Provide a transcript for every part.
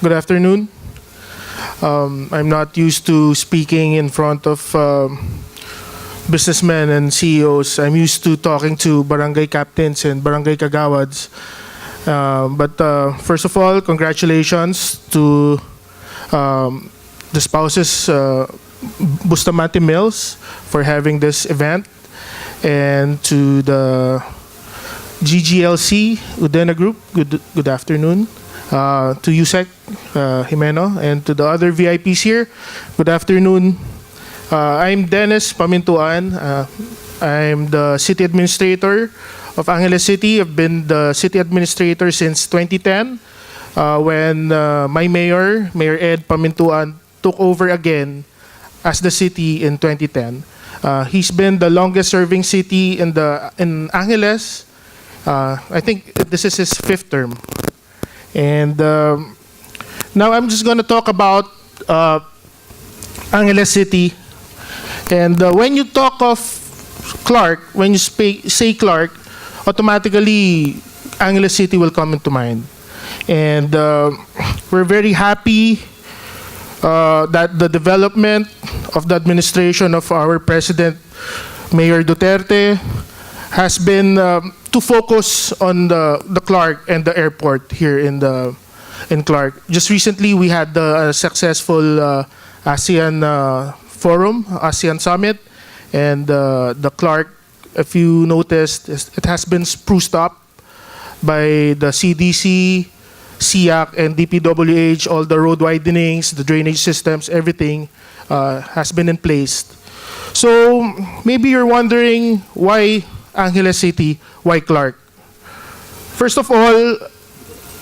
Good afternoon. I'm not used to speaking in front of businessmen and CEOs. I'm used to talking to barangay captains and barangay kagawads. But first of all, congratulations to the spouses Bustamante Mills for having this event, and to the GGLC Udena Group, good afternoon. To USEC Jimeno, and to the other VIPs here, good afternoon. I'm Dennis Pamintuan. I'm the City Administrator of Angeles City. I've been the City Administrator since 2010 when my Mayor Ed Pamintuan, took over again as the city in 2010. He's been the longest serving city in Angeles. I think this is his 5th term. And now I'm just going to talk about Angeles City. And when you talk of Clark, when you say Clark, automatically Angeles City will come into mind. And we're very happy that the development of the administration of our President, Mayor Duterte, has been to focus on the Clark and the airport here in Clark. Just recently, we had the successful ASEAN Forum, ASEAN Summit, and the Clark, if you noticed, it has been spruced up by the CDC, SIAC, and DPWH. All the road widenings, the drainage systems, everything has been in place. So maybe you're wondering why Angeles City, why Clark? First of all,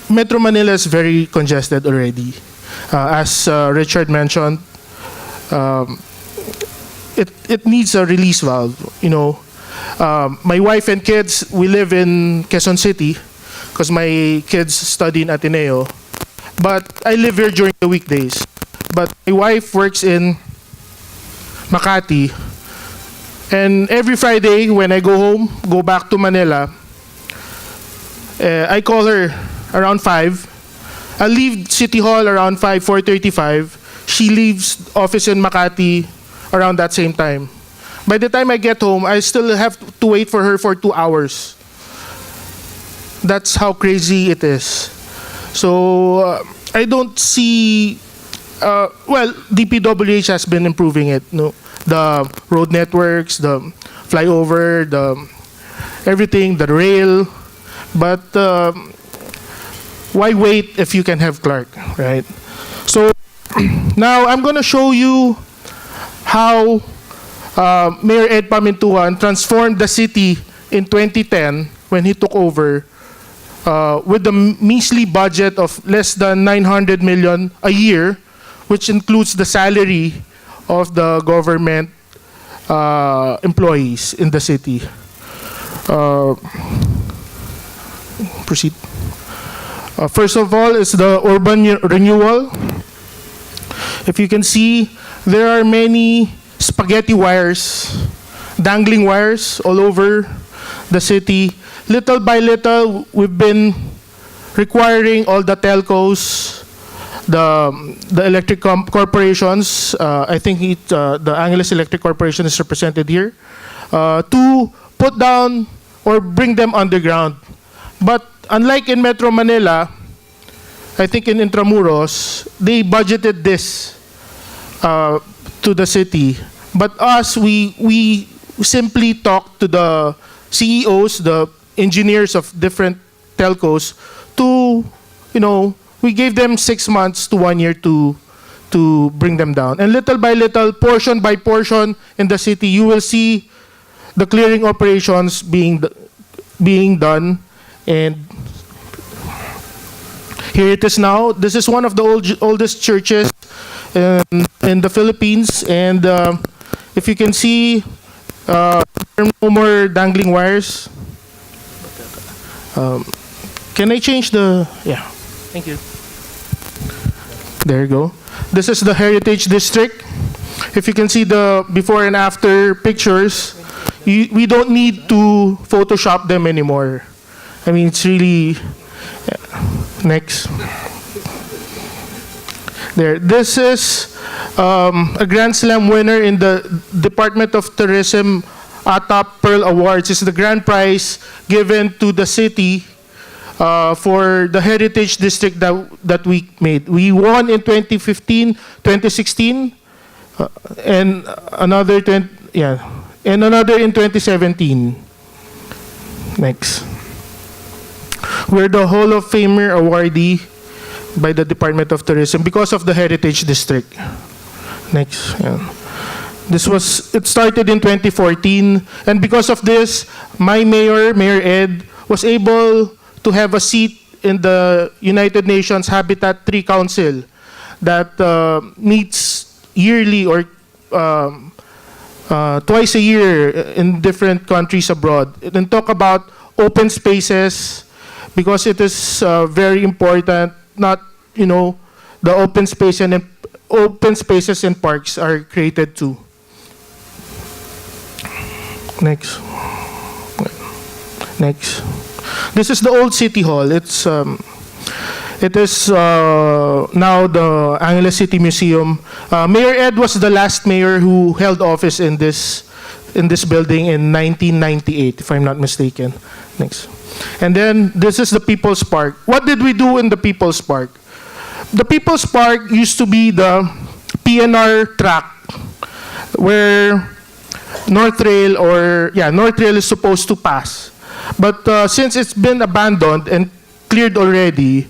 Metro Manila is very congested already. As Richard mentioned, it needs a release valve. You know, my wife and kids, we live in Quezon City because my kids study in Ateneo. But I live here during the weekdays. But my wife works in Makati. And every Friday when I go home, go back to Manila, I call her around 5. I leave City Hall around 4:35. She leaves office in Makati around that same time. By the time I get home, I still have to wait for her for 2 hours. That's how crazy it is. So I don't see, well, DPWH has been improving it. No? The road networks, the flyover, everything, the rail. But why wait if you can have Clark, right? So now I'm going to show you how Mayor Ed Pamintuan transformed the city in 2010 when he took over with a measly budget of less than 900 million a year, which includes the salary of the government employees in the city. Proceed. First of all is the urban renewal. If you can see, there are many spaghetti wires, dangling wires all over the city. Little by little, we've been requiring all the telcos, the electric corporations, I think the Angeles Electric Corporation is represented here, to put down or bring them underground. But unlike in Metro Manila, I think in Intramuros, they budgeted this to the city. But us, we simply talked to the CEOs, the engineers of different telcos to, we gave them 6 months to 1 year to bring them down. And little by little, portion by portion in the city, you will see the clearing operations being done. And here it is now. This is one of the oldest churches in the Philippines. And if you can see, there are no more dangling wires. Can I change the... Yeah. Thank you. There you go. This is the Heritage District. If you can see the before and after pictures, we don't need to Photoshop them anymore. I mean, it's really... Next. There. This is a Grand Slam winner in the Department of Tourism ATAP Pearl Awards. It's the grand prize given to the city for the heritage district that we made. We won in 2015, 2016, and another and another in 2017. Next. We're the Hall of Famer awardee by the Department of Tourism because of the heritage district. Next. Yeah. It started in 2014, and because of this, my mayor, Mayor Ed, was able to have a seat in the United Nations Habitat 3 Council that meets yearly or twice a year in different countries abroad, and talk about open spaces, because it is very important. Not, the open spaces and parks are created too. Next. This is the old City Hall. It is now the Angeles City Museum. Mayor Ed was the last mayor who held office in this building in 1998, if I'm not mistaken. Next. And then this is the People's Park. What did we do in the People's Park? The People's Park used to be the PNR track where North Rail is supposed to pass. But since it's been abandoned and cleared already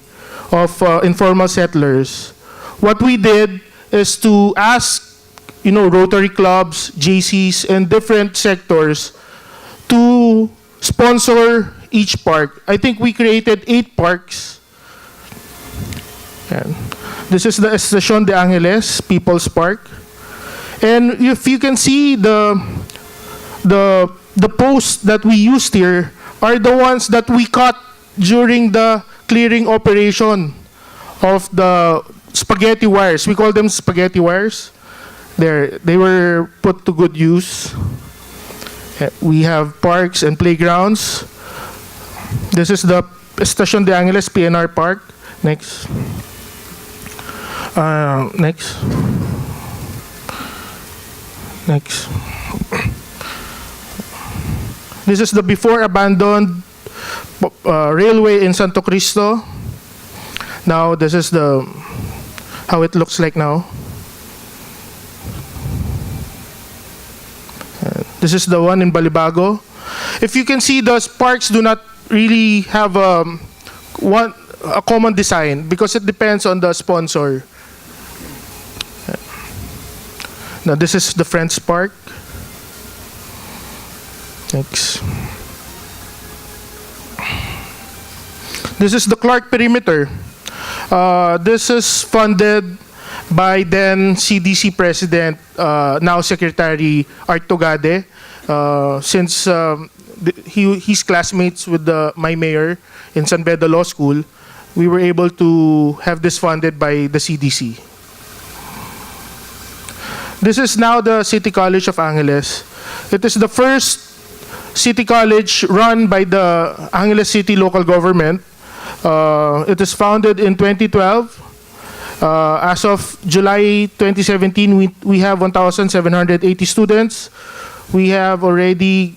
of informal settlers, what we did is to ask, Rotary clubs, JCs, and different sectors to sponsor each park. I think we created 8 parks. And this is the Estación de Angeles People's Park. And if you can see the posts that we used here are the ones that we cut during the clearing operation of the spaghetti wires. We call them spaghetti wires. They were put to good use. We have parks and playgrounds. This is the Estación de Angeles PNR Park. Next. Next. This is the before abandoned railway in Santo Cristo. Now this is how it looks like now. This is the one in Balibago. If you can see, those parks do not really have a common design because it depends on the sponsor. Now this is the Friends Park. Next. This is the Clark Perimeter. This is funded by then CDC President, now Secretary Art Togade, since he's classmates with my mayor in San Beda Law School. We were able to have this funded by the CDC. This is now the City College of Angeles. It is the first city college run by the Angeles City local government. It is founded in 2012. As of July 2017, we have 1,780 students. We have already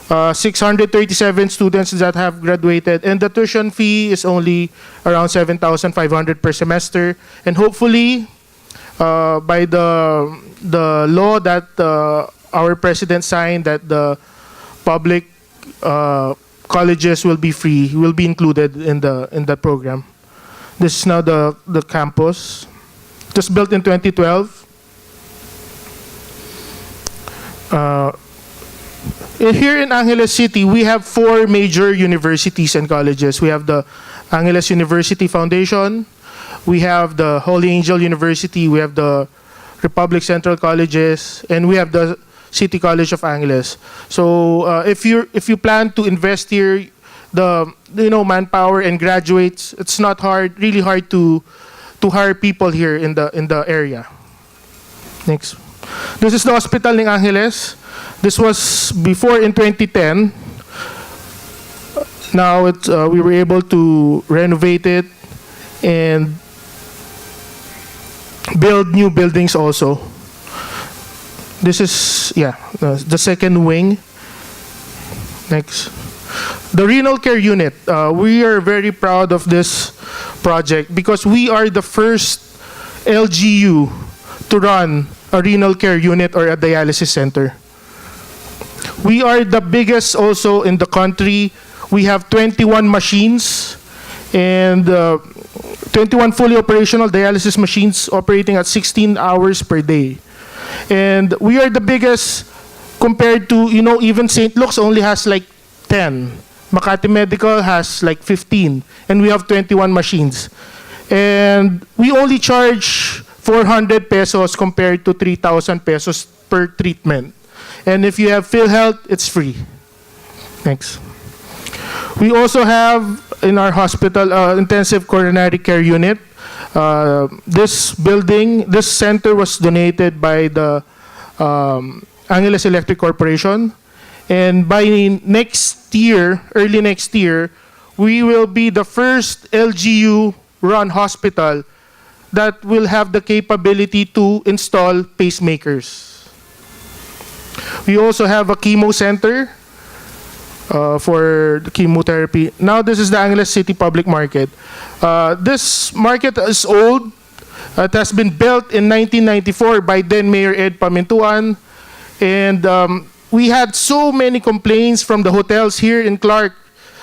637 students that have graduated, and the tuition fee is only around 7,500 per semester. And hopefully, by the law that our president signed, that the public colleges will be free, will be included in the program. This is now the campus, just built in 2012. Here in Angeles City, we have 4 major universities and colleges. We have the Angeles University Foundation, we have the Holy Angel University, we have the Republic Central Colleges, and we have the City College of Angeles. So if you plan to invest here, the manpower and graduates, it's not really hard to hire people here in the area. Next. This is the hospital in Angeles. This was before in 2010. Now we were able to renovate it, and build new buildings also. This is, yeah, the second wing. Next. The renal care unit. We are very proud of this project because we are the first LGU to run a renal care unit or a dialysis center. We are the biggest also in the country. We have 21 machines and 21 fully operational dialysis machines operating at 16 hours per day. And we are the biggest compared to, even St. Luke's only has like 10. Makati Medical has like 15. And we have 21 machines. And we only charge 400 pesos compared to 3,000 pesos per treatment. And if you have PhilHealth, it's free. Next. We also have in our hospital intensive coronary care unit. This center was donated by the Angeles Electric Corporation. And by next year, early next year, we will be the first LGU-run hospital that will have the capability to install pacemakers. We also have a chemo center for the chemotherapy. Now this is the Angeles City Public Market. This market is old. It has been built in 1994 by then Mayor Ed Pamintuan. And we had so many complaints from the hotels here in Clark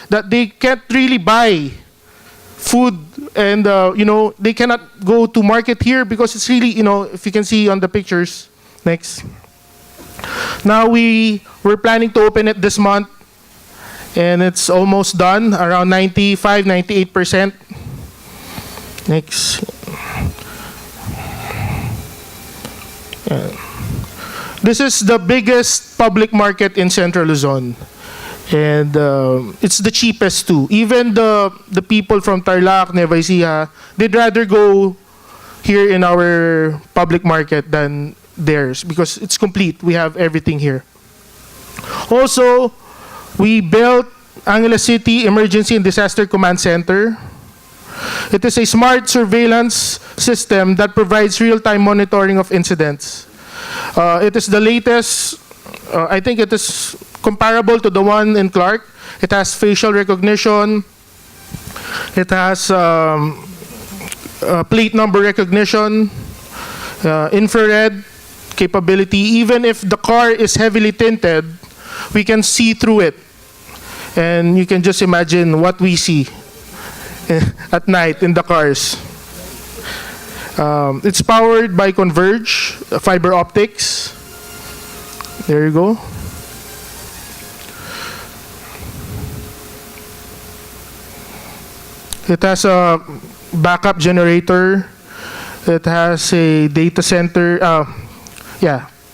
that they can't really buy food and, they cannot go to market here because it's really, if you can see on the pictures. Next. Now we're planning to open it this month and it's almost done, around 95, 98%. Next. This is the biggest public market in Central Luzon. And it's the cheapest too. Even the people from Tarlac, Nueva Ecija, they'd rather go here in our public market than theirs because it's complete. We have everything here. Also, we built Angeles City Emergency and Disaster Command Center. It is a smart surveillance system that provides real-time monitoring of incidents. It is the latest. I think it is comparable to the one in Clark. It has facial recognition. It has plate number recognition, infrared capability. Even if the car is heavily tinted, we can see through it. And you can just imagine what we see at night in the cars. It's powered by Converge fiber optics. There you go. It has a backup generator. It has a data center.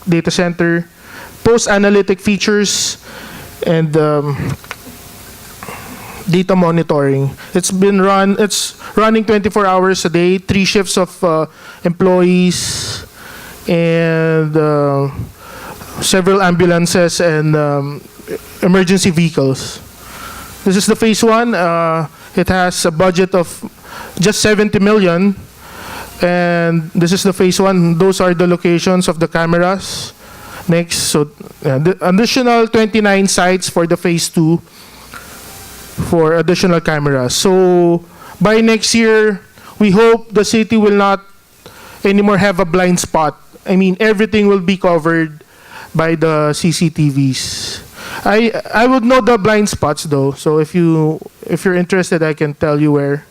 Data center, post-analytic features, and data monitoring. It's running 24 hours a day, 3 shifts of employees, and several ambulances and emergency vehicles. This is the phase 1. It has a budget of just 70 million. And this is the phase 1. Those are the locations of the cameras. Next, so the additional 29 sites for the phase 2 for additional cameras. So by next year, we hope the city will not anymore have a blind spot. I mean, everything will be covered by the CCTVs. I would know the blind spots though. So if you're interested, I can tell you where.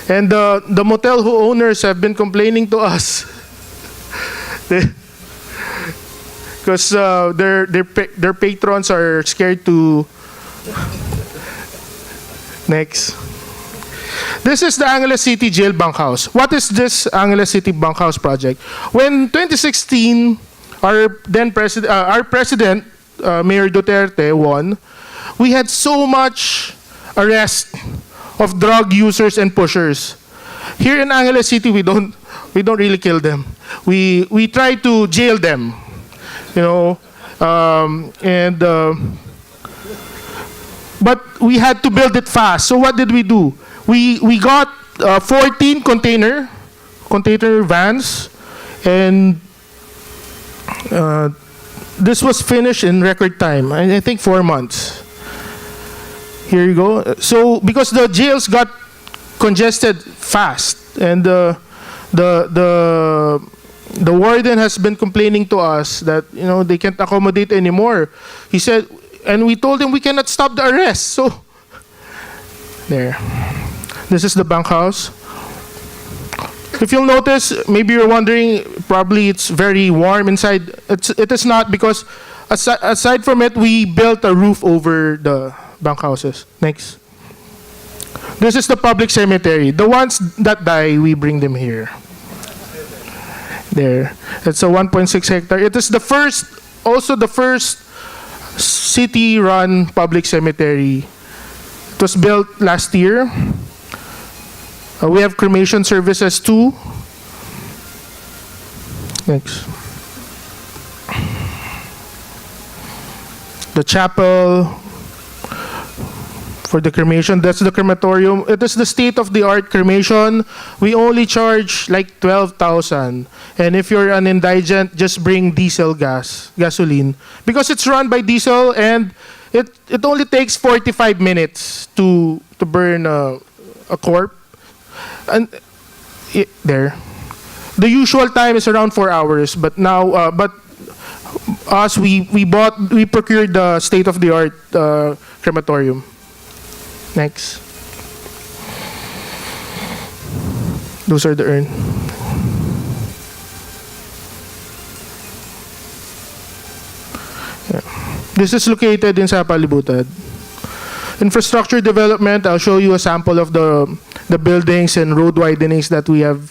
And the motel owners have been complaining to us because their patrons are scared to. Next. This is the Angeles City Jail Bunkhouse. What is this Angeles City Bunkhouse project? When 2016, our president, Mayor Duterte, won, we had so much arrest of drug users and pushers. Here in Angeles City, we don't really kill them. We try to jail them, but we had to build it fast. So what did we do? We got 14 container vans, and this was finished in record time. I think 4 months. Here you go. So because the jails got congested fast, and the warden has been complaining to us that they can't accommodate anymore. He said, and we told him we cannot stop the arrest. So there, this is the bunkhouse. If you'll notice, maybe you're wondering, probably it's very warm inside. It is not, because aside from it, we built a roof over the bunkhouses. Next. This is the public cemetery. The ones that die, we bring them here. There. It's a 1.6 hectare. It is also the first city-run public cemetery. It was built last year. We have cremation services too. Next. The chapel for the cremation. That's the crematorium. It is the state-of-the-art cremation. We only charge like 12,000. And if you're an indigent, just bring gasoline. Because it's run by diesel, and it only takes 45 minutes to burn a corpse. And there, the usual time is around 4 hours. But now, we procured the state-of-the-art crematorium. Next. Those are the urn. Yeah. This is located in Sapalibutad. Infrastructure development, I'll show you a sample of the buildings and road widenings that we have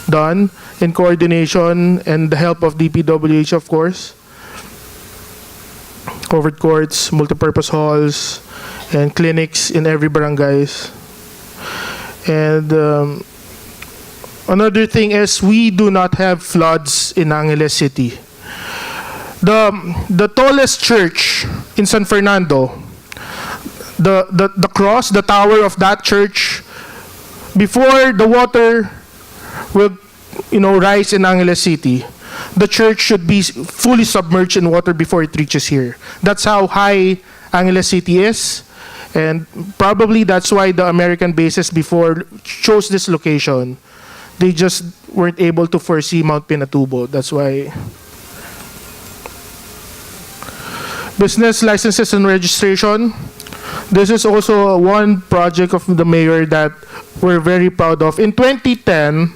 done in coordination and the help of DPWH, of course. Covered courts, multipurpose halls, and clinics in every barangays. And another thing is, we do not have floods in Angeles City. The tallest church in San Fernando, the cross, the tower of that church, before the water will rise in Angeles City, the church should be fully submerged in water before it reaches here. That's how high Angeles City is, and probably that's why the American bases before chose this location. They just weren't able to foresee Mount Pinatubo. That's why. Business licenses and registration. This is also one project of the mayor that we're very proud of. In 2010,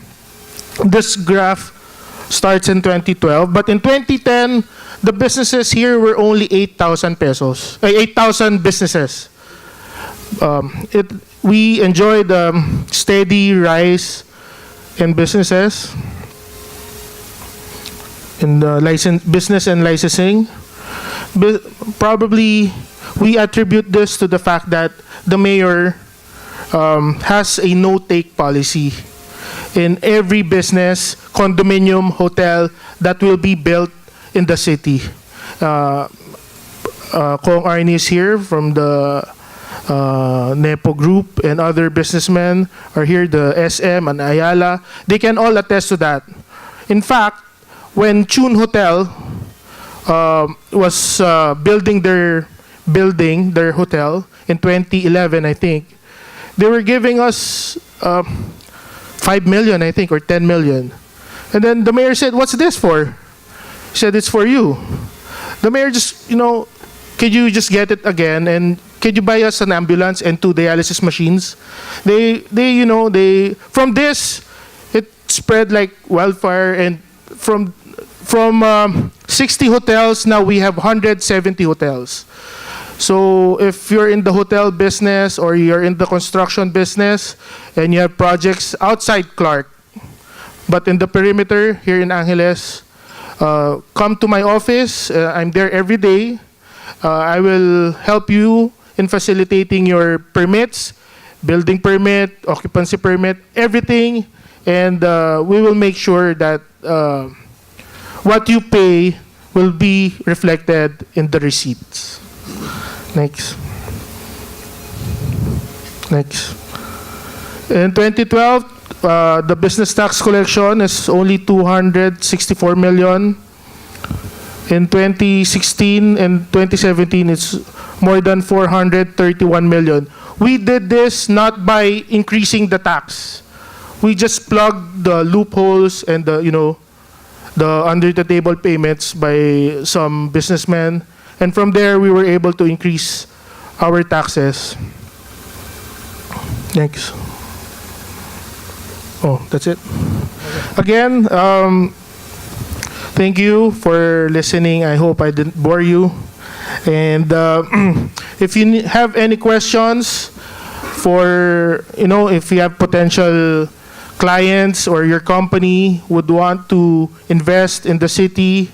this graph starts in 2012, but in 2010, the businesses here were only 8,000 pesos. 8,000 businesses. We enjoyed steady rise in businesses, in the business and licensing. Probably we attribute this to the fact that the mayor has a no-take policy in every business, condominium, hotel that will be built in the city. Kong Arnie is here from the Nepo Group, and other businessmen are here, the SM and Ayala. They can all attest to that. In fact, when Chun Hotel was building their hotel in 2011, I think, they were giving us 5 million, I think, or 10 million. And then the mayor said, "What's this for?" He said, "It's for you." The mayor just, could you just get it again, and could you buy us an ambulance and 2 dialysis machines? They from this, it spread like wildfire, and from 60 hotels, now we have 170 hotels. So if you're in the hotel business or you're in the construction business and you have projects outside Clark, but in the perimeter here in Angeles, come to my office. I'm there every day. I will help you in facilitating your permits, building permit, occupancy permit, everything. And we will make sure that what you pay will be reflected in the receipts. Next. In 2012, the business tax collection is only 264 million. In 2016 and 2017, it's more than 431 million. We did this not by increasing the tax. We just plugged the loopholes and the under the table payments by some businessmen, and from there we were able to increase our taxes. Thanks. Oh, that's it. Again, thank you for listening. I hope I didn't bore you. And if you have any questions for, if you have potential clients or your company would want to invest in the city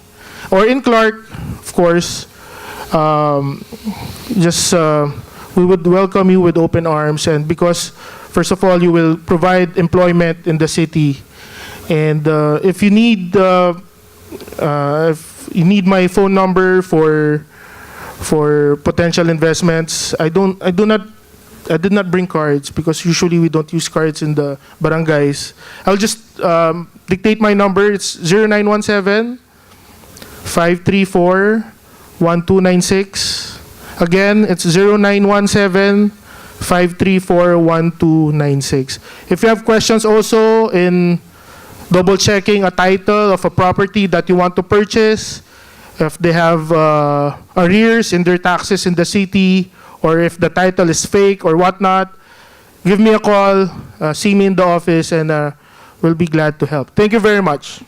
or in Clark, of course, we would welcome you with open arms. And because, first of all, you will provide employment in the city. And if you need my phone number for potential investments, I did not bring cards because usually we don't use cards in the barangays. I'll just dictate my number. It's 0917-534-1296. Again, it's 0917-534-1296. If you have questions also in double checking a title of a property that you want to purchase, if they have arrears in their taxes in the city, or if the title is fake or whatnot, give me a call, see me in the office, and we'll be glad to help. Thank you very much.